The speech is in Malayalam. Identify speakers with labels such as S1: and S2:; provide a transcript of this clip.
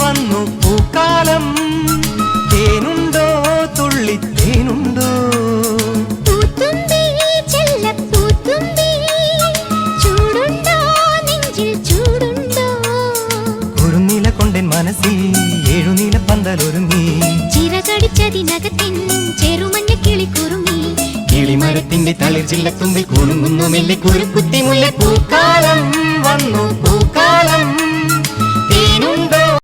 S1: വന്നു പൂക്കാലം തേനുണ്ടോ തുള്ളിത്തേനുണ്ടോ കുറുനില കൊണ്ടൻ മനസ്സിൽ ഏഴുനീല പന്തലൊരുങ്ങി
S2: ചിറകടിച്ചതിനകത്തിൻ ചെറുമഞ്ഞ കിളി കുറുങ്ങി
S1: കിളിമരത്തിന്റെ തളിർ ചില്ലത്തുമ്പിൽ കുണുങ്ങുന്നു മെല്ലെ കുരുക്കുത്തി മുല്ല പൂക്കാലം വന്നു പൂക്കാലം